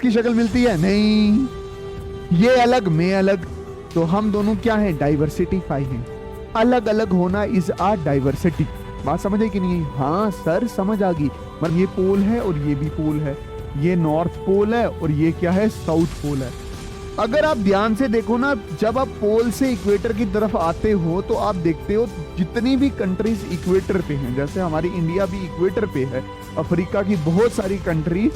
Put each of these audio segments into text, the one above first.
इसकी शक्ल मिलती है? नहीं, ये अलग मैं अलग, तो हम दोनों क्या हैं? डाइवर्सिटीफाई हैं। अलग अलग होना इज आ डाइवर्सिटी। बात समझ आई कि नहीं? हाँ सर समझ आ गई। मतलब ये पोल है और ये भी पोल है, ये नॉर्थ पोल है और ये क्या है? साउथ पोल है। अगर आप ध्यान से देखो ना, जब आप पोल से इक्वेटर की तरफ आते हो तो आप देखते हो जितनी भी कंट्रीज इक्वेटर पे हैं, जैसे हमारी इंडिया भी इक्वेटर पे है, अफ्रीका की बहुत सारी कंट्रीज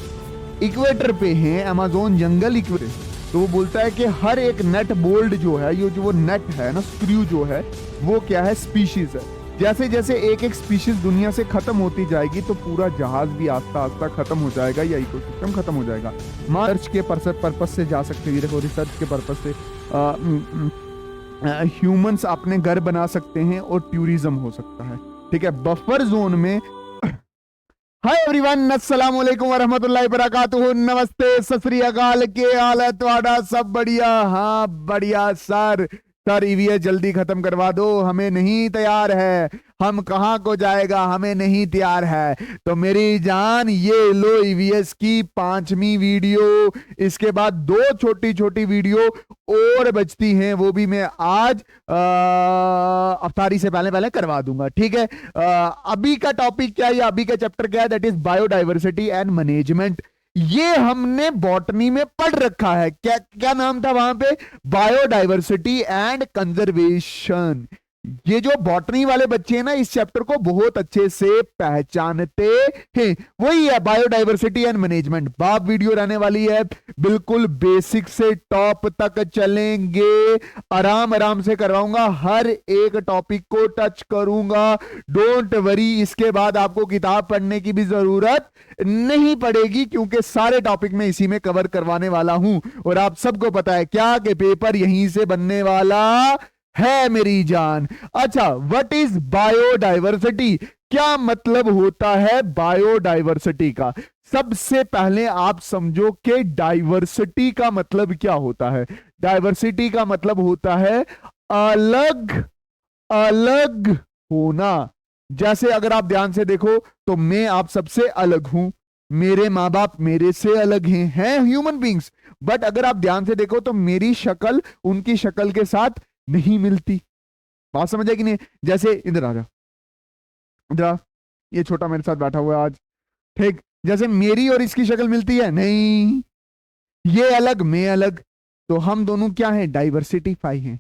इक्वेटर पे हैं, अमेज़न जंगल इक्वेटर। तो वो बोलता है कि हर एक नेट बोल्ट जो है, ये जो वो नेट है ना, स्क्रू जो है, वो क्या है? स्पीशीज है। जैसे जैसे एक एक स्पीशीज दुनिया से खत्म होती जाएगी तो पूरा जहाज भी आस्ता आस्ता खत्म हो जाएगा या इकोसिस्टम खत्म हो जाएगा। रिसर्च के पर्पस से जा सकते हैं, देखो रिसर्च के पर्पस से ह्यूमंस अपने घर बना सकते हैं और टूरिज्म हो सकता है। ठीक है, बफर जोन में। हाय एवरीवन, अस्सलाम वालेकुम वरहमतुल्लाहि वबरकातुहू। नमस्ते, सत श्री अकाल, के हाल है तुम्हारा? सब बढ़िया? हाँ बढ़िया सर। सर ईवीएस जल्दी खत्म करवा दो, हमें नहीं तैयार है। हम कहाँ को जाएगा, हमें नहीं तैयार है। तो मेरी जान, ये लो ईवीएस की 5वीं वीडियो। इसके बाद 2 छोटी छोटी वीडियो और बचती हैं, वो भी मैं आज अफ्तारी से पहले पहले करवा दूंगा। ठीक है, अभी का टॉपिक क्या है, अभी का चैप्टर क्या है? That is biodiversity and management. ये हमने बॉटनी में पढ़ रखा है। क्या क्या नाम था वहां पे? Biodiversity and conservation. ये जो बॉटनी वाले बच्चे हैं ना, इस चैप्टर को बहुत अच्छे से पहचानते हैं। वही है बायोडाइवर्सिटी एंड मैनेजमेंट। बाप वीडियो रहने वाली है, बिल्कुल बेसिक से टॉप तक चलेंगे। आराम आराम से करवाऊंगा, हर एक टॉपिक को टच करूंगा। डोंट वरी, इसके बाद आपको किताब पढ़ने की भी जरूरत नहीं पड़ेगी, क्योंकि सारे टॉपिक में इसी में कवर करवाने वाला हूं। और आप सबको पता है क्या कि पेपर यहीं से बनने वाला है मेरी जान। अच्छा, व्हाट इज बायोडाइवर्सिटी? क्या मतलब होता है बायोडाइवर्सिटी का? सबसे पहले आप समझो कि डाइवर्सिटी का मतलब क्या होता है। डाइवर्सिटी का मतलब होता है अलग अलग होना। जैसे अगर आप ध्यान से देखो तो मैं आप सबसे अलग हूं, मेरे माँ बाप मेरे से अलग हैं ह्यूमन बींग्स। बट अगर आप ध्यान से देखो तो मेरी शक्ल उनकी शक्ल के साथ नहीं मिलती। बात समझ आई कि नहीं? जैसे इधर आ जा, इधर आ, ये छोटा मेरे साथ बैठा हुआ है आज। ठीक, जैसे मेरी और इसकी शक्ल मिलती है? नहीं, ये अलग मैं अलग, तो हम दोनों क्या हैं? डाइवर्सिटीफाई हैं।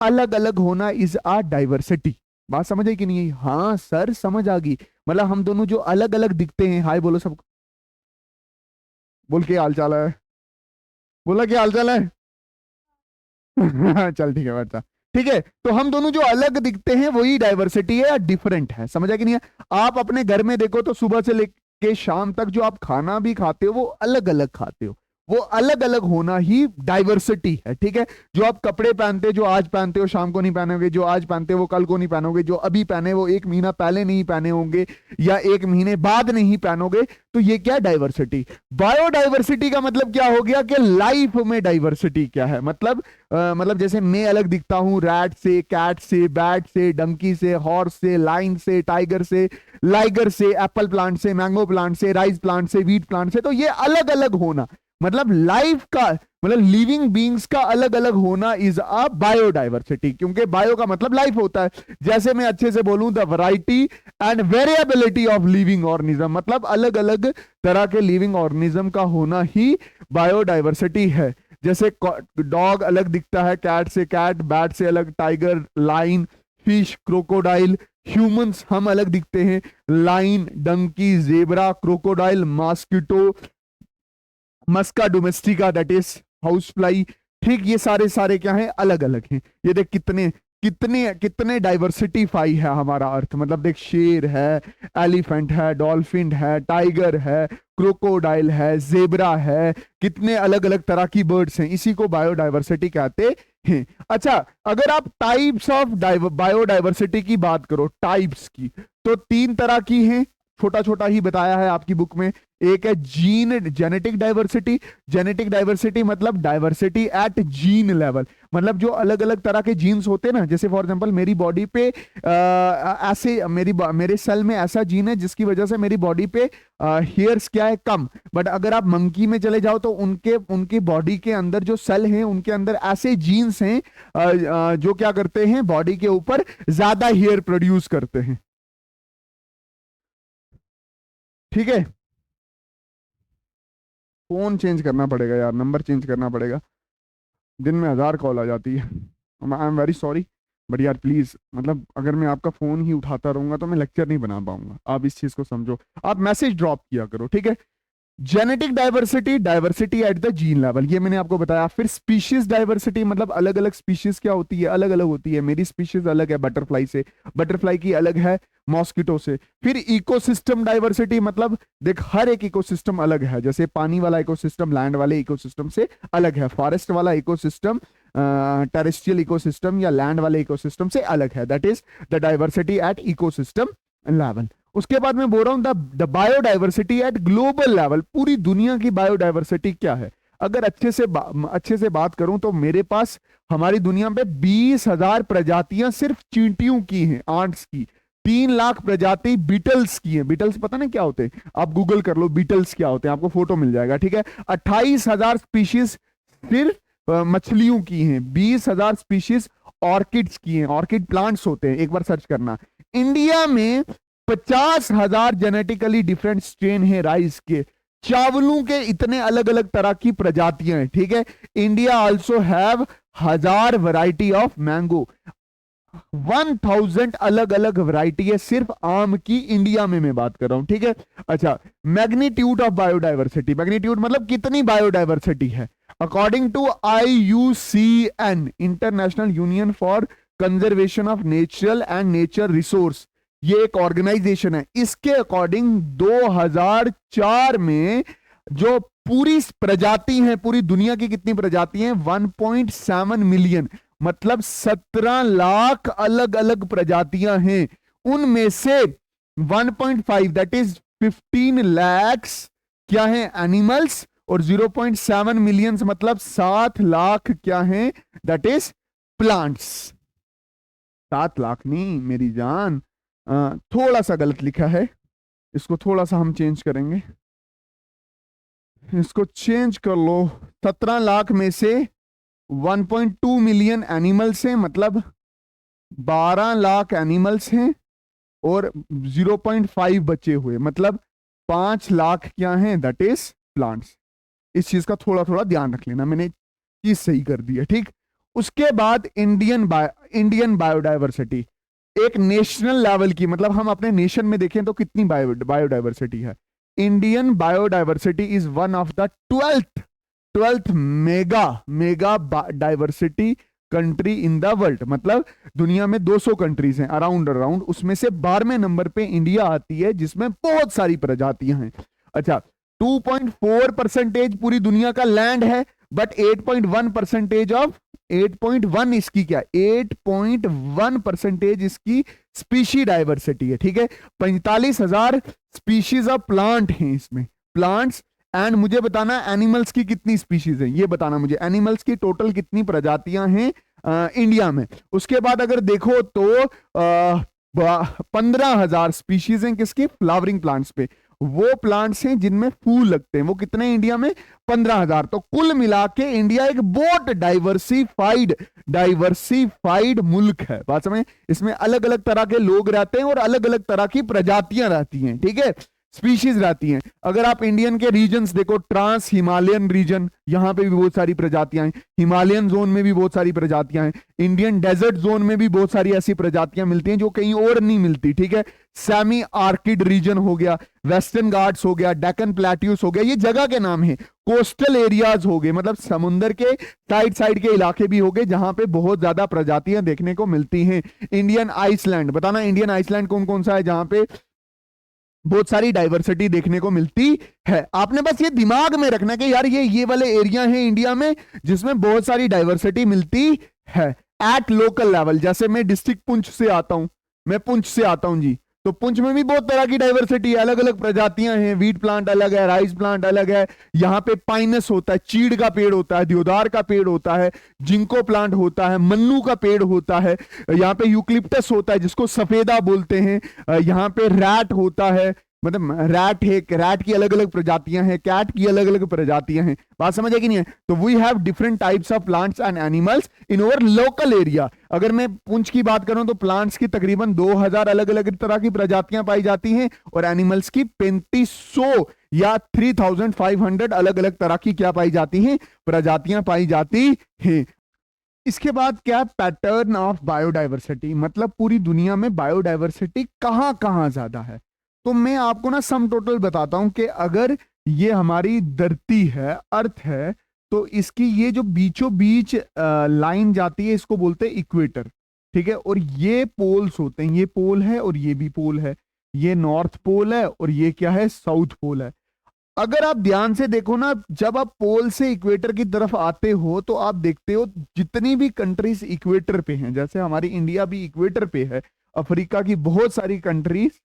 अलग अलग होना इज आ डाइवर्सिटी। बात समझ आई कि नहीं? हाँ सर समझ आ गई। मतलब हम दोनों जो अलग अलग दिखते हैं। हाय बोलो सबको, बोल के हाल चाल है, बोला क्या हाल चाल है? चल ठीक है बच्चा। ठीक है, तो हम दोनों जो अलग दिखते हैं वही डाइवर्सिटी है या डिफरेंट है। समझ आ कि नहीं है? आप अपने घर में देखो तो सुबह से लेके शाम तक जो आप खाना भी खाते हो वो अलग अलग खाते हो, वो अलग अलग होना ही डाइवर्सिटी है। ठीक है, जो आप कपड़े पहनते हो, जो आज पहनते हो शाम को नहीं पहनोगे, जो आज पहनते हो वो कल को नहीं पहनोगे, जो अभी पहने वो 1 महीना पहले नहीं पहने होंगे या 1 महीने बाद नहीं पहनोगे, तो ये क्या डाइवर्सिटी। बायोडाइवर्सिटी का मतलब क्या हो गया कि लाइफ में डाइवर्सिटी क्या है। मतलब जैसे मैं अलग दिखता हूं रैट से, कैट से, बैट से, डंकी से, हॉर्स से, लाइन से, टाइगर से, लाइगर से, एप्पल प्लांट से, मैंगो प्लांट से, राइस प्लांट से, व्हीट प्लांट से। तो ये अलग अलग होना, मतलब लाइफ का, मतलब लिविंग बींग्स का अलग अलग होना इज अ बायोडाइवर्सिटी। क्योंकि बायो का मतलब लाइफ होता है। जैसे मैं अच्छे से बोलूं, the variety and variability of living organism, मतलब अलग अलग तरह के लिविंग ऑर्गेनिज्म का होना ही बायोडाइवर्सिटी है। जैसे डॉग अलग दिखता है कैट से, कैट बैट से अलग, tiger, lion, fish, crocodile. Humans हम अलग दिखते हैं, lion, donkey, zebra, crocodile, mosquito, musca domestica that is house fly. ठीक, ये सारे क्या हैं? अलग अलग हैं। ये देख कितने कितने कितने डाइवर्सिटीफाई है हमारा अर्थ। मतलब देख, शेर है, एलिफेंट है, डॉल्फिन है, टाइगर है, क्रोकोडाइल है, जेब्रा है, कितने अलग अलग तरह की बर्ड्स हैं। इसी को बायोडाइवर्सिटी कहते हैं। अच्छा, अगर आप टाइप्स ऑफ बायोडाइवर्सिटी की बात करो, टाइप्स की, तो 3 तरह की हैं। छोटा छोटा ही बताया है आपकी बुक में। एक है जेनेटिक डाइवर्सिटी। जेनेटिक डाइवर्सिटी मतलब डाइवर्सिटी एट जीन लेवल, मतलब जो अलग अलग तरह के जीन्स होते हैं ना, जैसे फॉर एग्जांपल मेरी बॉडी पे ऐसे मेरे सेल में ऐसा जीन है जिसकी वजह से मेरी बॉडी पे हेयर्स क्या है, कम। बट अगर आप मंकी में चले जाओ तो उनके बॉडी के अंदर जो सेल हैं उनके अंदर ऐसे जीन्स हैं जो क्या करते हैं, बॉडी के ऊपर ज्यादा हेयर प्रोड्यूस करते हैं। ठीक है, फोन चेंज करना पड़ेगा यार, नंबर चेंज करना पड़ेगा, दिन में 1000 कॉल आ जाती है। I am very sorry, but यार प्लीज, मतलब अगर मैं आपका फोन ही उठाता रहूंगा तो मैं लेक्चर नहीं बना पाऊंगा। आप इस चीज को समझो, आप मैसेज ड्रॉप किया करो, ठीक है। Genetic diversity, diversity at the gene level, ये मैंने आपको बताया। फिर स्पीशीज डाइवर्सिटी, मतलब अलग अलग स्पीशीज क्या होती है, अलग अलग होती है। मेरी स्पीशीज अलग है बटरफ्लाई से, बटरफ्लाई की अलग है मॉस्किटो से। फिर इकोसिस्टम डाइवर्सिटी, मतलब देख हर एक इकोसिस्टम अलग है, जैसे पानी वाला इकोसिस्टम लैंड वाले इकोसिस्टम से अलग है, फॉरेस्ट वाला इकोसिस्टम टेरेस्ट्रियल इकोसिस्टम या लैंड वाले इकोसिस्टम से अलग है। That is the diversity eight ecosystem level. उसके बाद मैं बोल रहा हूं the biodiversity eight global level, पूरी दुनिया की बायोडाइवर्सिटी क्या है। अगर अच्छे से बात करूं तो मेरे पास हमारी दुनिया में 20,000 प्रजातियां सिर्फ चींटियों की हैं, आंट्स की। 3 लाख प्रजाति बीटल्स की हैं। बीटल्स पता ना क्या होते हैं, आप गूगल कर लो बीटल्स क्या होते हैं, आपको फोटो मिल जाएगा, ठीक है। 28,000 स्पीशीज सिर्फ मछलियों की हैं। 20,000 स्पीशीज ऑर्किड्स की हैं, ऑर्किड प्लांट्स होते हैं, एक बार सर्च करना। इंडिया में 50,000 जेनेटिकली डिफरेंट स्ट्रेन है राइस के, चावलों के इतने अलग अलग तरह की प्रजातियां हैं, ठीक है। India also have 1000 variety of mango, 1000 अलग अलग वैरायटी है सिर्फ आम की, इंडिया में मैं बात कर रहा हूं, ठीक है। अच्छा, मैग्नीट्यूड ऑफ बायोडाइवर्सिटी, मैग्नीट्यूड मतलब कितनी बायोडाइवर्सिटी है। According to IUCN, International Union for Conservation of Natural and Nature Resource, ये एक ऑर्गेनाइजेशन है, इसके अकॉर्डिंग 2004 में जो पूरी प्रजाति है, पूरी दुनिया की कितनी प्रजाति हैं, 1.7 मिलियन, मतलब 17 लाख अलग अलग प्रजातियां हैं। उनमें से 1.5 दैट इज 15 लैक्स क्या है, एनिमल्स, और 0.7 मिलियन मतलब 7 लाख क्या है, दैट इज प्लांट्स। 7 लाख नहीं मेरी जान, थोड़ा सा गलत लिखा है, इसको थोड़ा सा हम चेंज करेंगे, इसको चेंज कर लो। 17 लाख में से 1.2 मिलियन एनिमल्स हैं, मतलब 12 लाख एनिमल्स हैं, और 0.5 बचे हुए, मतलब 5 लाख क्या हैं, दैट इज प्लांट्स। इस चीज का थोड़ा थोड़ा ध्यान रख लेना, मैंने चीज सही कर दी है, ठीक। उसके बाद इंडियन बायोडाइवर्सिटी, एक नेशनल लेवल की, मतलब हम अपने नेशन में देखें तो कितनी बायोडाइवर्सिटी है। Indian biodiversity is one of the 12th mega diversity country in the world, मतलब दुनिया में 200 कंट्रीज हैं अराउंड, उसमें से 12वें नंबर पे इंडिया आती है जिसमें बहुत सारी प्रजातियां हैं। अच्छा, 2.4% पूरी दुनिया का लैंड है, बट 8.1% ऑफ 8.1 इसकी क्या, 8.1% इसकी स्पीशी डाइवर्सिटी है, ठीक है। 45,000 स्पीशीज ऑफ प्लांट हैं इसमें, प्लांट्स। एंड मुझे बताना एनिमल्स की कितनी स्पीशीज हैं, ये बताना मुझे, एनिमल्स की टोटल कितनी प्रजातियां हैं इंडिया में। उसके बाद अगर देखो तो 15,000 स्पीशीज हैं किसकी, फ्लावरिंग प्लांट्स पे, वो प्लांट्स हैं जिनमें फूल लगते हैं, वो कितने इंडिया में, 15,000। तो कुल मिला के इंडिया एक बहुत डाइवर्सिफाइड मुल्क है, बात समझे। इसमें अलग अलग तरह के लोग रहते हैं और अलग अलग तरह की प्रजातियां रहती हैं, ठीक है, स्पीशीज रहती हैं। अगर आप इंडियन के रीजन्स देखो, ट्रांस हिमालयन रीजन, यहां पे भी बहुत सारी प्रजातियां हैं, हिमालयन जोन में भी बहुत सारी प्रजातियां हैं, इंडियन डेजर्ट जोन में भी बहुत सारी ऐसी प्रजातियां मिलती हैं जो कहीं और नहीं मिलती, ठीक है। सेमी आर्किड रीजन हो गया, वेस्टर्न घाट्स हो गया, डेक्कन प्लेट्यूस हो गया, ये जगह के नाम है। कोस्टल एरियाज हो गए, मतलब समुद्र के साइड के इलाके भी हो गए जहां पे बहुत ज्यादा प्रजातियां देखने को मिलती हैं। इंडियन आइसलैंड, बताना इंडियन आइसलैंड कौन कौन सा है जहां पे बहुत सारी डाइवर्सिटी देखने को मिलती है। आपने बस ये दिमाग में रखना कि यार ये वाले एरिया हैं इंडिया में जिसमें बहुत सारी डाइवर्सिटी मिलती है एट लोकल लेवल। जैसे मैं डिस्ट्रिक्ट पुंछ से आता हूं, मैं पुंछ से आता हूं जी, तो पुंछ में भी बहुत तरह की डाइवर्सिटी है, अलग अलग प्रजातियां हैं, वीट प्लांट अलग है, राइस प्लांट अलग है, यहाँ पे पाइनस होता है, चीड़ का पेड़ होता है, देवदार का पेड़ होता है, जिंको प्लांट होता है, मन्नू का पेड़ होता है, यहाँ पे यूक्लिप्टस होता है जिसको सफेदा बोलते हैं, यहाँ पे रैट होता है, मतलब रैट है, रैट की अलग अलग प्रजातियां हैं, कैट की अलग अलग प्रजातियां हैं, बात समझ है कि नहीं है। तो we have different types of plants and animals in our local area. अगर मैं पुंछ की बात करूं तो प्लांट्स की तकरीबन 2000 अलग अलग तरह की प्रजातियां पाई जाती हैं और एनिमल्स की 3500 या 3500 अलग अलग तरह की क्या पाई जाती हैं, प्रजातियां पाई जाती हैं। इसके बाद क्या, पैटर्न ऑफ बायोडाइवर्सिटी, मतलब पूरी दुनिया में बायोडाइवर्सिटी कहां कहां ज्यादा है। तो मैं आपको ना सम टोटल बताता हूं कि अगर ये हमारी धरती है, अर्थ है, तो इसकी ये जो बीचों बीच लाइन जाती है इसको बोलते हैं इक्वेटर, ठीक है। और ये पोल्स होते हैं, ये पोल है और ये भी पोल है, ये नॉर्थ पोल है और ये क्या है, साउथ पोल है। अगर आप ध्यान से देखो ना, जब आप पोल से इक्वेटर की तरफ आते हो तो आप देखते हो जितनी भी कंट्रीज इक्वेटर पे हैं, जैसे हमारी इंडिया भी इक्वेटर पे है, अफ्रीका की बहुत सारी कंट्रीज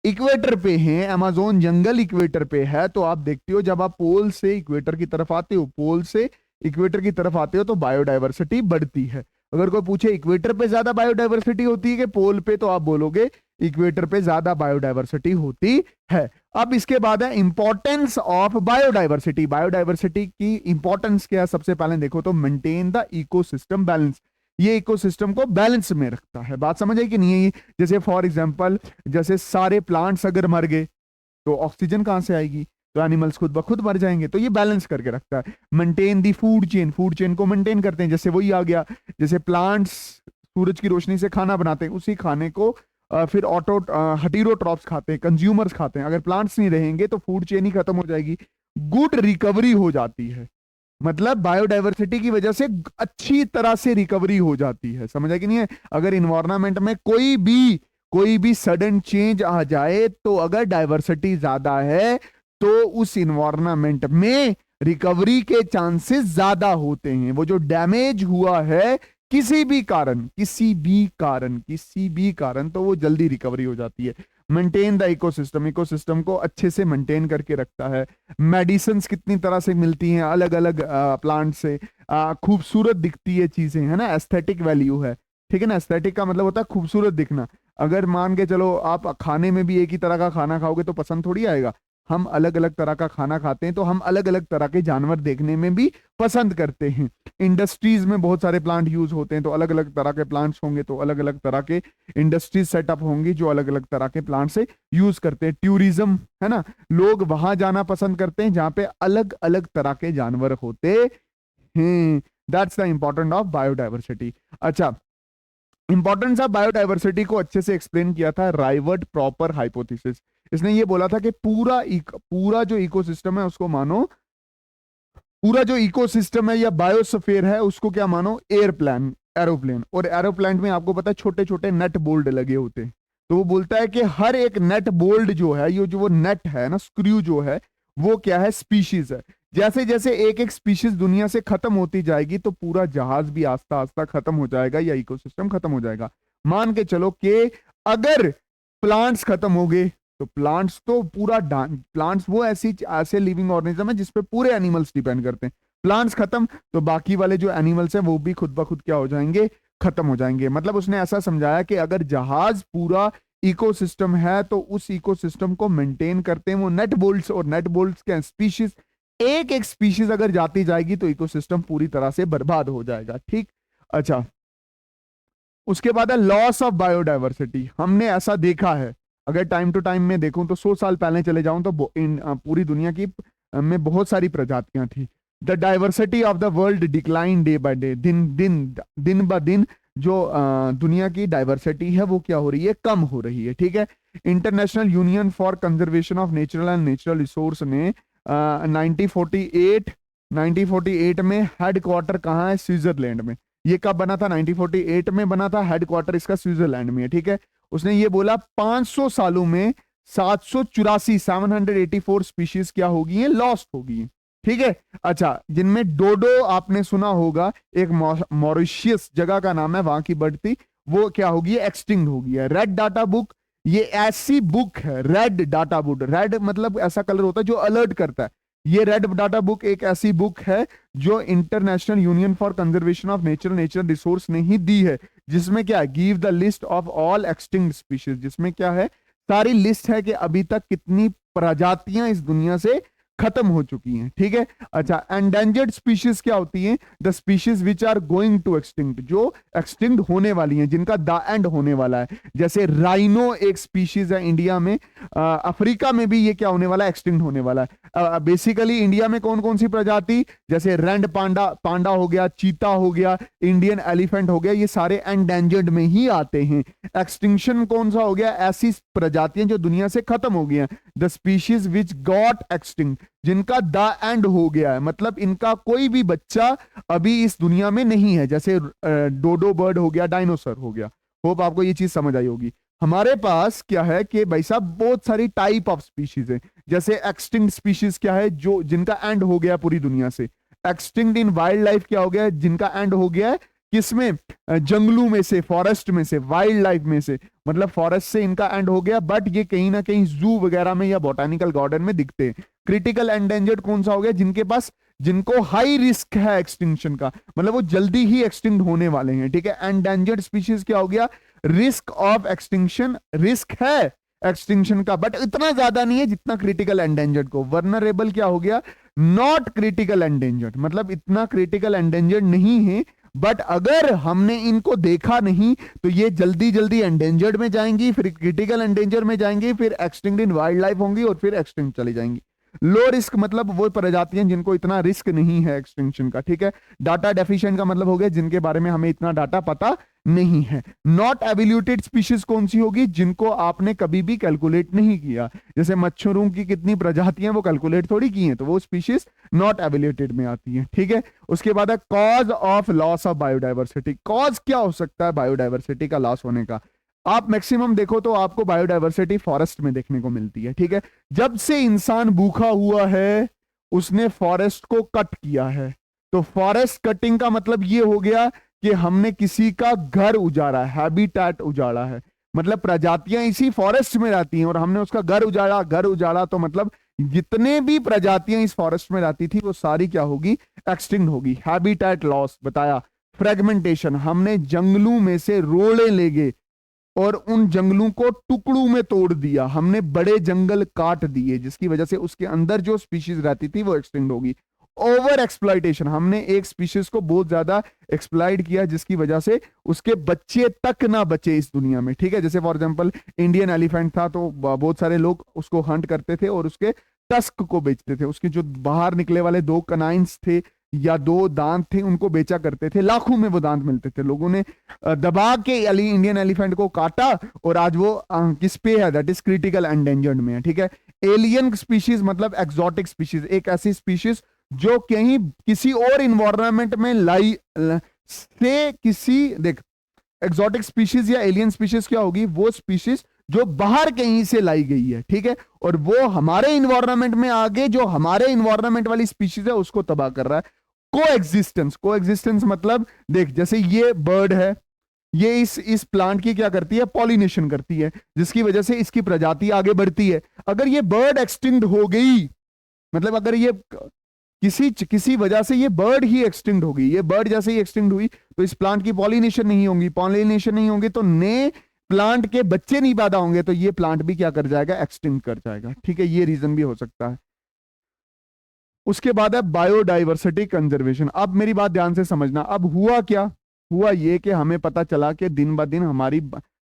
इक्वेटर पे हैं, अमेज़न जंगल इक्वेटर पे है, तो आप देखते हो जब आप पोल से इक्वेटर की तरफ आते हो, पोल से इक्वेटर की तरफ आते हो तो बायोडाइवर्सिटी बढ़ती है। अगर कोई पूछे इक्वेटर पे ज्यादा बायोडाइवर्सिटी होती है कि पोल पे, तो आप बोलोगे इक्वेटर पे ज्यादा बायोडाइवर्सिटी होती है। अब इसके बाद है इंपॉर्टेंस ऑफ बायोडाइवर्सिटी। बायोडाइवर्सिटी की इंपॉर्टेंस क्या है, सबसे पहले देखो तो मेंटेन द इकोसिस्टम बैलेंस, ये इकोसिस्टम को बैलेंस में रखता है। बात समझ आई कि नहीं है। जैसे फॉर एग्जांपल, जैसे सारे प्लांट्स अगर मर गए तो ऑक्सीजन कहां से आएगी, तो एनिमल्स खुद ब खुद मर जाएंगे, तो ये बैलेंस करके रखता है। Maintain the food chain, food chain को मेंटेन करते हैं, जैसे वही आ गया, जैसे प्लांट्स सूरज की रोशनी से खाना बनाते हैं, उसी खाने को फिर हेटेरोट्रॉप्स खाते हैं, कंज्यूमर्स खाते हैं। अगर प्लांट्स नहीं रहेंगे तो फूड चेन ही खत्म हो जाएगी। गुड रिकवरी हो जाती है, मतलब बायोडाइवर्सिटी की वजह से अच्छी तरह से रिकवरी हो जाती है, समझ है कि नहीं है। अगर इन्वायरमेंट में कोई भी सडन चेंज आ जाए, तो अगर डाइवर्सिटी ज्यादा है तो उस इन्वायरमेंट में रिकवरी के चांसेस ज्यादा होते हैं। वो जो डैमेज हुआ है किसी भी कारण तो वो जल्दी रिकवरी हो जाती है। मेंटेन द इकोसिस्टम, इकोसिस्टम को अच्छे से मेंटेन करके रखता है। मेडिसिन कितनी तरह से मिलती हैं अलग अलग प्लांट से, खूबसूरत दिखती है चीजें, है ना, एस्थेटिक वैल्यू है, ठीक है ना। एस्थेटिक का मतलब होता है खूबसूरत दिखना। अगर मान के चलो आप खाने में भी एक ही तरह का खाना खाओगे तो पसंद थोड़ी आएगा। हम अलग अलग तरह का खाना खाते हैं तो हम अलग अलग तरह के जानवर देखने में भी पसंद करते हैं। इंडस्ट्रीज में बहुत सारे प्लांट यूज होते हैं, तो अलग अलग तरह के प्लांट्स होंगे तो अलग अलग तरह के इंडस्ट्रीज सेटअप होंगी जो अलग अलग तरह के प्लांट से यूज करते हैं। टूरिज्म, है ना, लोग वहां जाना पसंद करते हैं जहां पे अलग अलग तरह के जानवर होते हैं। That's the important of biodiversity. अच्छा, इंपॉर्टेंस ऑफ बायोडाइवर्सिटी को अच्छे से एक्सप्लेन किया था राइवर्ट प्रॉपर हाइपोथेसिस। इसने ये बोला था कि पूरा जो इकोसिस्टम है उसको मानो, पूरा जो इकोसिस्टम है या बायोस्फीयर है उसको क्या मानो, एरोप्लेन। और एरोप्लेन में आपको पता है छोटे छोटे नेट बोल्ट लगे होते हैं। तो वो बोलता है कि हर एक नेट बोल्ट जो है, ये जो वो नेट है ना, स्क्रू जो है, वो क्या है, स्पीशीज है। जैसे जैसे एक एक स्पीशीज दुनिया से खत्म होती जाएगी तो पूरा जहाज भी आस्ता आस्ता खत्म हो जाएगा या इकोसिस्टम खत्म हो जाएगा। मान के चलो कि अगर प्लांट्स खत्म हो गए तो प्लांट्स तो प्लांट्स वो ऐसे लिविंग ऑर्गेनिज्म है जिसपे पूरे एनिमल्स डिपेंड करते हैं। प्लांट्स खत्म तो बाकी वाले जो एनिमल्स हैं वो भी खुद ब खुद क्या हो जाएंगे, खत्म हो जाएंगे। मतलब उसने ऐसा समझाया कि अगर जहाज पूरा इकोसिस्टम है तो उस इकोसिस्टम को मेंटेन करते हैं वो नेट बोल्ट्स, और नेट बोल्ट्स के स्पीशीज, एक एक स्पीशीज अगर जाती जाएगी तो इकोसिस्टम पूरी तरह से बर्बाद हो जाएगा। ठीक, अच्छा, उसके बाद है लॉस ऑफ बायोडाइवर्सिटी। हमने ऐसा देखा है, अगर टाइम टू टाइम में देखूं तो 100 साल पहले चले जाऊं तो पूरी दुनिया की में बहुत सारी प्रजातियां थी। The diversity of the world decline day by day, दिन ब दिन जो दुनिया की डाइवर्सिटी है वो क्या हो रही है, कम हो रही है। ठीक है, international Union for Conservation of Natural and natural resource ने 1948 में हेडक्वार्टर कहाँ है, स्विट्जरलैंड में। ये कब बना था, 1948 में बना था, हेडक्वार्टर इसका स्विट्जरलैंड में है। ठीक है, उसने ये बोला 500 सालों में 784 स्पीशीज क्या होगी है, लॉस्ट होगी। ठीक है, अच्छा, जिनमें डोडो आपने सुना होगा, एक मॉरिशियस जगह का नाम है, वहां की बर्ड थी, वो क्या होगी, एक्सटिंक्ट होगी है। रेड डाटा बुक ये ऐसी बुक है, रेड डाटा बुक। रेड मतलब ऐसा कलर होता है जो अलर्ट करता है। ये रेड डाटा बुक एक ऐसी बुक है जो international Union for Conservation of nature resource ने ही दी है, जिसमें क्या है, give the list of all extinct species, जिसमें क्या है, सारी लिस्ट है कि अभी तक कितनी प्रजातियां इस दुनिया से खत्म हो चुकी हैं। ठीक है, अच्छा, एंडेंजर्ड स्पीशीज क्या होती हैं? The species which are going to extinct, जो एक्सटिंक्ट होने वाली हैं, जिनका द एंड होने वाला है। जैसे राइनो एक स्पीशीज है इंडिया में, अफ्रीका में भी ये क्या होने वाला है, एक्सटिंक्ट होने वाला है। बेसिकली इंडिया में कौन कौन सी प्रजाति, जैसे रेड पांडा हो गया, चीता हो गया, इंडियन एलिफेंट हो गया, ये सारे एंडेंजर्ड में ही आते हैं। एक्सटिंक्शन कौन सा हो गया? ऐसी प्रजातियां जो दुनिया से खत्म हो गई हैं। The species which got extinct, जिनका द एंड हो गया है, मतलब इनका कोई भी बच्चा अभी इस दुनिया में नहीं है, जैसे डोडो बर्ड हो गया, डायनासोर हो गया। होप आपको ये चीज समझ आई होगी। हमारे पास क्या है कि भाई साहब बहुत सारी टाइप ऑफ स्पीशीज है। जैसे एक्सटिंक्ट स्पीशीज क्या है, जो जिनका एंड हो गया पूरी दुनिया से। एक्सटिंक्ट इन वाइल्ड लाइफ क्या हो गया है, जिनका एंड हो गया है किसमें, जंगलों में से, फॉरेस्ट में से, वाइल्ड लाइफ में से, मतलब फॉरेस्ट से इनका एंड हो गया, बट ये कहीं ना कहीं जू वगैरह में या बोटानिकल गार्डन में दिखते हैं। क्रिटिकल एंडेंजर्ड कौन सा हो गया, जिनके पास, जिनको हाई रिस्क है एक्सटिंक्शन का, मतलब वो जल्दी ही एक्सटिंक्ट होने वाले हैं। ठीक है, एंडेंजर्ड स्पीशीज क्या हो गया, रिस्क ऑफ एक्सटिंक्शन, रिस्क है एक्सटिंक्शन का बट इतना ज्यादा नहीं है जितना क्रिटिकल एंडेंजर्ड को। वर्नरेबल क्या हो गया, नॉट क्रिटिकल एंडेंजर्ड, मतलब इतना क्रिटिकल एंडेंजर्ड नहीं है, बट अगर हमने इनको देखा नहीं तो ये जल्दी जल्दी एंडेंजर्ड में जाएंगी, फिर क्रिटिकल एंडेंजर में जाएंगी, फिर एक्सटिंक्ट इन वाइल्ड लाइफ होंगी और फिर एक्सटिंक्ट चली जाएंगी। लो रिस्क मतलब वो प्रजातियां जिनको इतना रिस्क नहीं है एक्सटिंक्शन का। ठीक है, डाटा डेफिशिएंट का मतलब हो गया जिनके बारे में हमें इतना डाटा पता नहीं है। नॉट एवोल्यूटेड स्पीशीज कौन सी होगी, जिनको आपने कभी भी कैलकुलेट नहीं किया, जैसे मच्छरों की कितनी प्रजातियां वो कैलकुलेट थोड़ी की हैं, तो वो स्पीशीज नॉट एवोल्यूटेड में आती है। ठीक है, उसके बाद है cause of loss of biodiversity. Cause क्या हो सकता है बायोडाइवर्सिटी का लॉस होने का? आप मैक्सिमम देखो तो आपको बायोडाइवर्सिटी फॉरेस्ट में देखने को मिलती है। ठीक है, जब से इंसान भूखा हुआ है उसने फॉरेस्ट को कट किया है, तो फॉरेस्ट कटिंग का मतलब ये हो गया कि हमने किसी का घर उजाड़ा, हैबिटेट उजाड़ा है, मतलब प्रजातियां इसी फॉरेस्ट में रहती हैं और हमने उसका घर उजाड़ा। घर उजाड़ा तो मतलब जितने भी प्रजातियां इस फॉरेस्ट में रहती थी वो सारी क्या होगी, एक्सटिंक्ट होगी। हैबिटेट लॉस बताया। फ्रेगमेंटेशन, हमने जंगलों में से रोड़े ले गए और उन जंगलों को टुकड़ों में तोड़ दिया, हमने बड़े जंगल काट दिए, जिसकी वजह से उसके अंदर जो स्पीशीज रहती थी वो एक्सटिंक्ट होगी। ओवर एक्सप्लॉइटेशन, हमने एक स्पीशीज को बहुत ज्यादा एक्सप्लॉइट किया जिसकी वजह से उसके बच्चे तक ना बचे इस दुनिया में। ठीक है, जैसे फॉर एग्जांपल इंडियन एलिफेंट था तो बहुत सारे लोग उसको हंट करते थे और उसके टस्क को बेचते थे, उसके जो बाहर निकले वाले दो कनाइंस थे या दो दांत थे उनको बेचा करते थे, लाखों में वो दांत मिलते थे। लोगों ने दबा के इंडियन एलिफेंट को काटा और आज वो किस पे है, दैट इज क्रिटिकल एंडेंजर्ड में है। ठीक है, एलियन स्पीशीज मतलब एक्सोटिक स्पीशीज, एक ऐसी स्पीशीज जो कहीं किसी और इन्वायरमेंट में लाई से किसी, देख एक्सोटिक स्पीशीज या एलियन स्पीशीज क्या होगी, वो स्पीशीज जो बाहर कहीं से लाई गई है। ठीक है, और वो हमारे इन्वायरमेंट में आगे जो हमारे इन्वायरमेंट वाली स्पीशीज है उसको तबाह कर रहा है। कोएग्जिस्टेंस मतलब देख, जैसे ये बर्ड है, ये इस प्लांट की क्या करती है, पॉलिनेशन करती है, जिसकी वजह से इसकी प्रजाति आगे बढ़ती है। अगर ये बर्ड एक्सटिंक्ट हो गई, मतलब अगर ये किसी वजह से ये बर्ड ही एक्सटिंक्ट होगी, ये बर्ड जैसे ही एक्सटिंक्ट हुई तो इस प्लांट की पॉलिनेशन नहीं होगी, पॉलिनेशन नहीं होगी तो नए प्लांट के बच्चे नहीं पैदा होंगे, तो ये प्लांट भी क्या कर जाएगा, एक्सटिंक्ट कर जाएगा। ठीक है, ये रीजन भी हो सकता है। उसके बाद है बायोडाइवर्सिटी कंजर्वेशन। अब मेरी बात ध्यान से समझना, अब हुआ क्या, हुआ ये कि हमें पता चला कि दिन ब दिन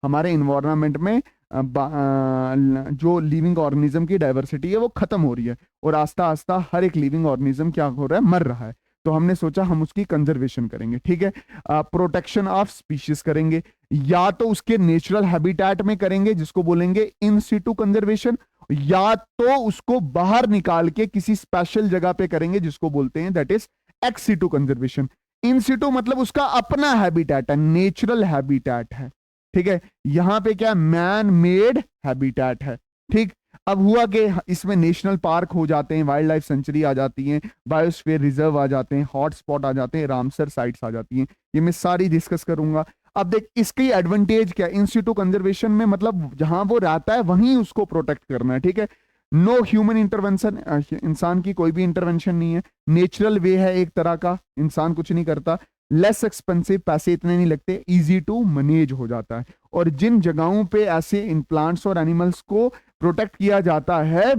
हमारे इन्वायरमेंट में जो लिविंग ऑर्गेनिज्म की डाइवर्सिटी है वो खत्म हो रही है और आस्ता आस्ता हर एक लिविंग ऑर्गेनिज्म क्या हो रहा है, मर रहा है। तो हमने सोचा हम उसकी कंजर्वेशन करेंगे। ठीक है, प्रोटेक्शन ऑफ स्पीशीज करेंगे, या तो उसके नेचुरल हैबिटेट में करेंगे जिसको बोलेंगे इन सिटू कंजर्वेशन, या तो उसको बाहर निकाल के किसी स्पेशल जगह पे करेंगे जिसको बोलते हैं that is ex situ conservation. इन सिटू मतलब उसका अपना हैबिटेट है, नेचुरल हैबिटेट है। ठीक है, यहां पे क्या मैन मेड हैबिटेट है। ठीक, अब हुआ कि इसमें नेशनल पार्क हो जाते हैं, वाइल्ड लाइफ सेंचुरी आ जाती है, बायोस्फीयर रिजर्व आ जाते हैं, हॉटस्पॉट आ जाते हैं, रामसर साइट्स आ जाती हैं, ये मैं सारी डिस्कस करूंगा। अब देख इसकी एडवांटेज क्या है, इंस्टीट्यूट कंजर्वेशन में मतलब जहां वो रहता है वहीं उसको प्रोटेक्ट करना है, ठीक है। नो ह्यूमन इंटरवेंशन, इंसान की कोई भी इंटरवेंशन नहीं है, नेचुरल वे है एक तरह का, इंसान कुछ नहीं करता, लेस एक्सपेंसिव, पैसे इतने नहीं लगते, इजी टू मैनेज हो जाता है। और जिन जगहों पे ऐसे इन प्लांट्स और एनिमल्स को प्रोटेक्ट किया जाता है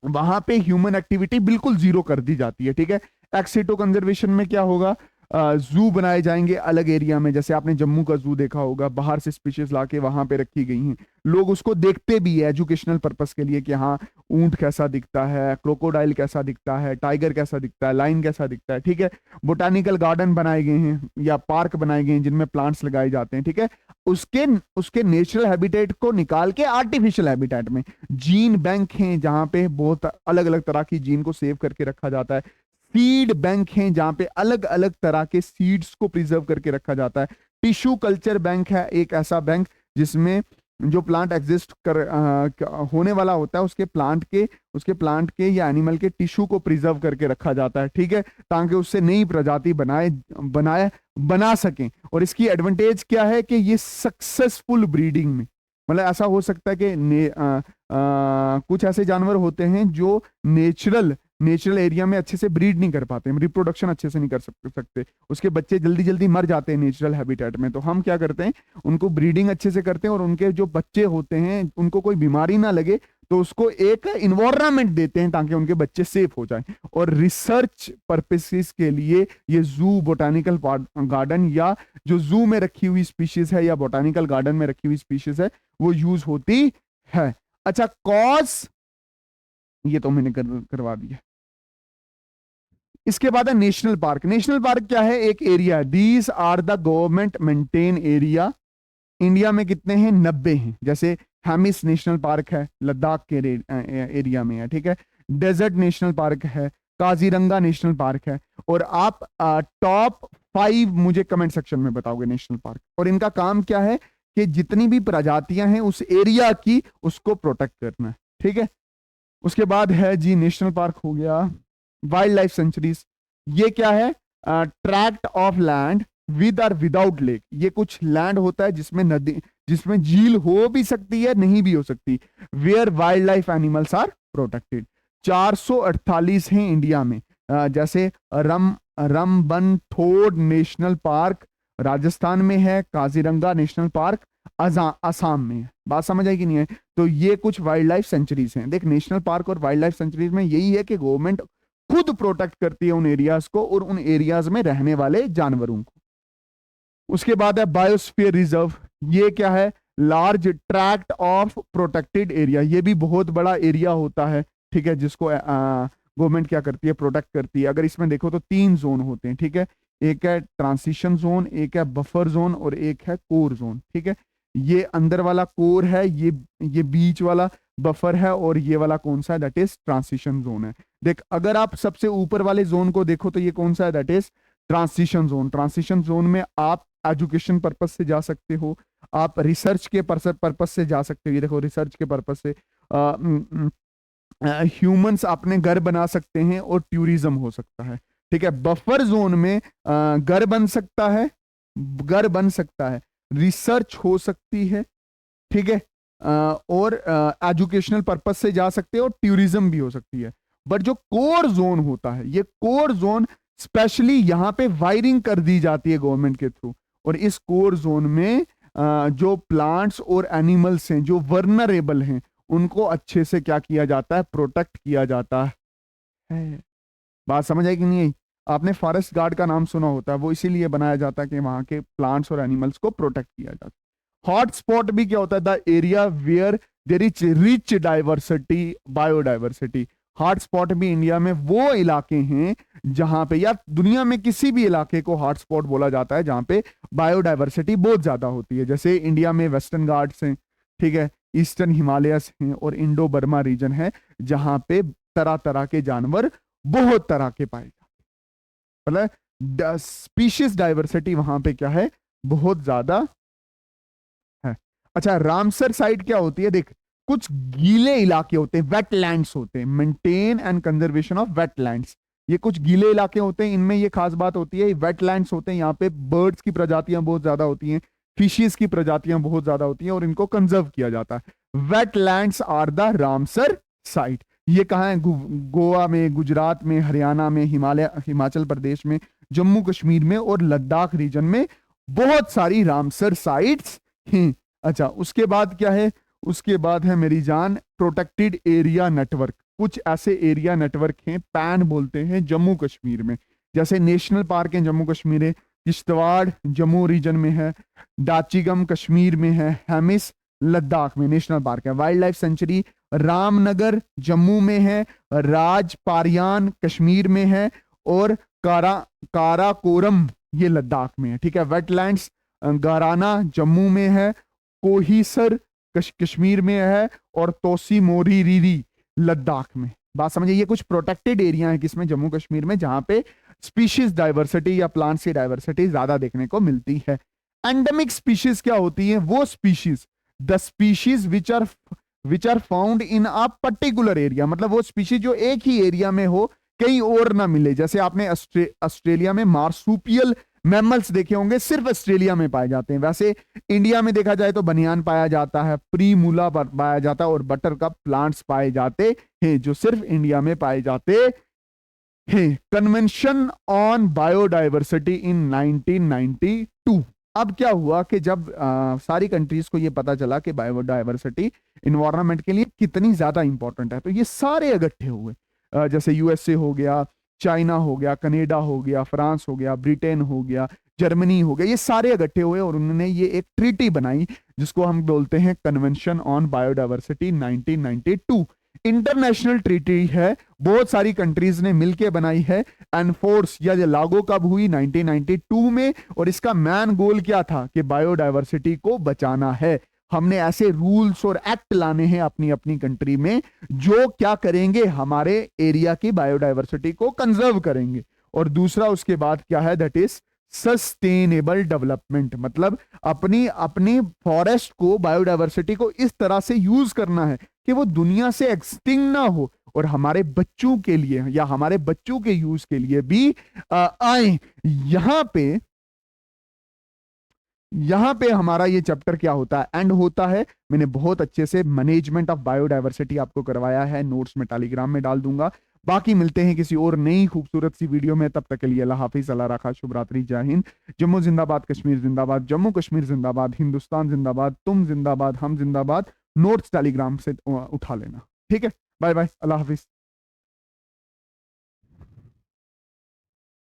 वहां पे ह्यूमन एक्टिविटी बिल्कुल जीरो कर दी जाती है, ठीक है। एक्सीटो कंजर्वेशन में क्या होगा, जू बनाए जाएंगे अलग एरिया में, जैसे आपने जम्मू का जू देखा होगा, बाहर से स्पीशीज लाके वहां पे रखी गई हैं, लोग उसको देखते भी है एजुकेशनल पर्पस के लिए कि हाँ ऊंट कैसा दिखता है, क्रोकोडाइल कैसा दिखता है, टाइगर कैसा दिखता है, लाइन कैसा दिखता है, ठीक है। बोटानिकल गार्डन बनाए गए हैं या पार्क बनाए गए हैं जिनमें प्लांट्स लगाए जाते हैं, ठीक है। उसके उसके नेचुरल हैबिटेट को निकाल के आर्टिफिशियल हैबिटेट में, जीन बैंक हैं जहां पे बहुत अलग अलग तरह की जीन को सेव करके रखा जाता है, सीड बैंक हैं जहां पे अलग अलग तरह के सीड्स को प्रिजर्व करके रखा जाता है, टिश्यू कल्चर बैंक है एक ऐसा बैंक जिसमें जो प्लांट एग्जिस्ट होने वाला होता है उसके प्लांट के या एनिमल के टिश्यू को प्रिजर्व करके रखा जाता है, ठीक है, ताकि उससे नई प्रजाति बना सकें। और इसकी एडवांटेज क्या है कि ये सक्सेसफुल ब्रीडिंग में, मतलब ऐसा हो सकता है कि कुछ ऐसे जानवर होते हैं जो नेचुरल एरिया में अच्छे से ब्रीड नहीं कर पाते, रिप्रोडक्शन अच्छे से नहीं कर सकते, उसके बच्चे जल्दी जल्दी मर जाते हैं नेचुरल हैबिटेट में। तो हम क्या करते हैं, उनको ब्रीडिंग अच्छे से करते हैं और उनके जो बच्चे होते हैं उनको कोई बीमारी ना लगे तो उसको एक इन्वायरमेंट देते हैं ताकि उनके बच्चे सेफ हो जाएं। और रिसर्च पर्पसेस के लिए ये जू, बोटानिकल गार्डन या जो जू में रखी हुई स्पीशीज है या बोटानिकल गार्डन में रखी हुई स्पीशीज है वो यूज होती है। अच्छा, कॉज ये तो मैंने करवा दिया। इसके बाद है नेशनल पार्क। नेशनल पार्क क्या है, एक area, these are the government maintain area. India में कितने हैं, 90 हैं। जैसे हेमिस नेशनल पार्क है लद्दाख के एरिया में है, ठीक है। डेजर्ट नेशनल पार्क है, काजीरंगा नेशनल पार्क है। और आप टॉप 5 मुझे कमेंट सेक्शन में बताओगे नेशनल पार्क। और इनका काम क्या है कि जितनी भी प्रजातियां हैं उस एरिया की उसको प्रोटेक्ट करना है, ठीक है। उसके बाद है जी नेशनल पार्क हो गया। वाइल्ड लाइफ सेंचुरीज, ये क्या है, ट्रैक्ट ऑफ लैंड विद और विदाउट लेक। ये कुछ लैंड होता है जिसमें नदी, जिसमें झील हो भी सकती है नहीं भी हो सकती, where wildlife animals are protected. 448 हैं इंडिया में, जैसे रमबनथोड़ नेशनल पार्क राजस्थान में है, काजीरंगा नेशनल पार्क असम में है। बात समझ आई कि नहीं है। तो ये कुछ वाइल्ड लाइफ सेंचुरीज हैं। देख, नेशनल पार्क और वाइल्ड लाइफ सेंचुरीज में यही है कि गवर्नमेंट खुद प्रोटेक्ट करती है उन एरियाज को और उन एरियाज में रहने वाले जानवरों को। उसके बाद है बायोस्फीयर रिजर्व। ये क्या है, large tract of protected area. ये भी बहुत बड़ा एरिया होता है, ठीक है, जिसको गवर्नमेंट क्या करती है, प्रोटेक्ट करती है। अगर इसमें देखो तो 3 जोन होते हैं, ठीक है। एक है ट्रांसिशन जोन, एक है बफर जोन और एक है कोर जोन, ठीक है। ये अंदर वाला कोर है, ये बीच वाला बफर है और ये वाला कौन सा है, दैट इज ट्रांसिशन जोन है। देख, अगर आप सबसे ऊपर वाले जोन को देखो तो ये कौन सा है, that is transition zone. Transition zone में आप एजुकेशन पर्पस से जा सकते हो, आप रिसर्च के पर्पस से जा सकते हो। ये देखो, रिसर्च के पर्पस से ह्यूमंस अपने घर बना सकते हैं और टूरिज्म हो सकता है, ठीक है। बफर जोन में घर बन सकता है, रिसर्च हो सकती है, ठीक है, और एजुकेशनल पर्पस से जा सकते हैं और टूरिज्म भी हो सकती है। बट जो कोर जोन होता है, ये कोर जोन स्पेशली यहां पे वायरिंग कर दी जाती है गवर्नमेंट के थ्रू। और इस कोर जोन में जो प्लांट्स और एनिमल्स हैं जो वर्नरेबल हैं उनको अच्छे से क्या किया जाता है, प्रोटेक्ट किया जाता है। बात समझ आई कि नहीं आई। आपने फॉरेस्ट गार्ड का नाम सुना होता है, वो इसीलिए बनाया जाता है कि वहां के प्लांट्स और एनिमल्स को प्रोटेक्ट किया जाता है। हॉटस्पॉट भी क्या होता है, the area where there is rich diversity, biodiversity. Hotspot भी इंडिया में वो इलाके हैं जहां पे, या दुनिया में किसी भी इलाके को हॉटस्पॉट बोला जाता है जहां पे बायोडाइवर्सिटी बहुत ज्यादा होती है। जैसे इंडिया में वेस्टर्न घाट्स हैं, ठीक है, ईस्टर्न हिमालयस हैं और इंडो बर्मा रीजन है जहां पे तरह तरह के जानवर बहुत तरह के पाए जाते हैं। मतलब स्पीशीज डाइवर्सिटी वहां पे क्या है, बहुत ज्यादा है। अच्छा, रामसर साइट क्या होती है, देख, कुछ गीले इलाके होते हैं, वेटलैंड्स होते हैं, maintain and conservation of wetlands. ये कुछ गीले इलाके होते हैं, इनमें ये खास बात होती है, वेटलैंड्स होते हैं, यहाँ पे बर्ड्स की प्रजातियां बहुत ज्यादा होती हैं, फिशेस की प्रजातियां बहुत ज्यादा होती हैं और इनको कंजर्व किया जाता है। Wetlands are the Ramsar site. ये कहाँ है? गोवा में, गुजरात में, हरियाणा में, हिमाचल प्रदेश में, जम्मू कश्मीर में और लद्दाख रीजन में बहुत सारी रामसर साइट्स हैं। अच्छा, उसके बाद क्या है? उसके बाद है मेरी जान प्रोटेक्टेड एरिया नेटवर्क। कुछ ऐसे एरिया नेटवर्क हैं, पैन बोलते हैं, जम्मू कश्मीर में, जैसे नेशनल पार्क है जम्मू कश्मीर है, किश्तवाड़ जम्मू रीजन में है, दाचिगम कश्मीर में है, हेमिस लद्दाख में नेशनल पार्क है, wild life sanctuary Ramnagar Jammu में है, राजपारियान कश्मीर में है और काराकोरम ये लद्दाख में है। ठीक है, वेटलैंड्स गाराना जम्मू में है, कोहिसर कश्मीर में है और तोसी मोरी रीरी लद्दाख में। बात समझिए, ये कुछ प्रोटेक्टेड एरिया है किसमें? जम्मू कश्मीर में, जहां पे स्पीशीज डाइवर्सिटी या प्लांट्स की डाइवर्सिटी ज्यादा देखने को मिलती है। एंडेमिक स्पीशीज क्या होती है? वो species, the species which are found in a particular area, मतलब वो स्पीशीज जो एक ही एरिया में हो, कहीं और ना मिले। जैसे आपने ऑस्ट्रेलिया में मार्सुपियल मैमल्स देखे होंगे, सिर्फ ऑस्ट्रेलिया में पाए जाते हैं। वैसे इंडिया में देखा जाए तो बनियान पाया जाता है, प्रीमूला पाया जाता है और बटर कप प्लांट्स पाए जाते हैं जो सिर्फ इंडिया में पाए जाते हैं। कन्वेंशन ऑन बायोडाइवर्सिटी इन 1992। अब क्या हुआ कि जब सारी कंट्रीज को ये पता चला कि बायोडाइवर्सिटी इन्वायरमेंट के लिए कितनी ज्यादा इंपॉर्टेंट है, तो ये सारे इकट्ठे हुए। जैसे यूएसए हो गया, चाइना हो गया, कनाडा हो गया, फ्रांस हो गया, ब्रिटेन हो गया, जर्मनी हो गया, ये सारे इकट्ठे हुए और उन्होंने ये एक ट्रीटी बनाई जिसको हम बोलते हैं convention on biodiversity 1992। International treaty है, बहुत सारी कंट्रीज ने मिलकर बनाई है, एनफोर्स या लागू कब हुई? 1992 में। और इसका मैन गोल क्या था? कि बायोडाइवर्सिटी को बचाना है। हमने ऐसे रूल्स और एक्ट लाने हैं अपनी अपनी कंट्री में जो क्या करेंगे? हमारे एरिया की बायोडाइवर्सिटी को कंजर्व करेंगे। और दूसरा उसके बाद क्या है? दैट इज सस्टेनेबल डेवलपमेंट, मतलब अपनी अपनी फॉरेस्ट को, बायोडाइवर्सिटी को इस तरह से यूज करना है कि वो दुनिया से एक्सटिंग ना हो और हमारे बच्चों के लिए या हमारे बच्चों के यूज के लिए भी आए। यहां पे हमारा ये चैप्टर क्या होता है? एंड होता है। मैंने बहुत अच्छे से मैनेजमेंट ऑफ बायोडाइवर्सिटी आपको करवाया है, नोट्स में टेलीग्राम में डाल दूंगा। बाकी मिलते हैं किसी और नई खूबसूरत सी वीडियो में, तब तक के लिए अल्लाह हाफिज, अल्लाह रखा, शुभ रात्रि, जय हिंद। जम्मू जिंदाबाद, कश्मीर जिंदाबाद, जम्मू कश्मीर जिंदाबाद, हिंदुस्तान जिंदाबाद, तुम जिंदाबाद, हम जिंदाबाद। नोट्स टेलीग्राम से उठा लेना। ठीक है, बाय बाय, अल्लाह हाफिज।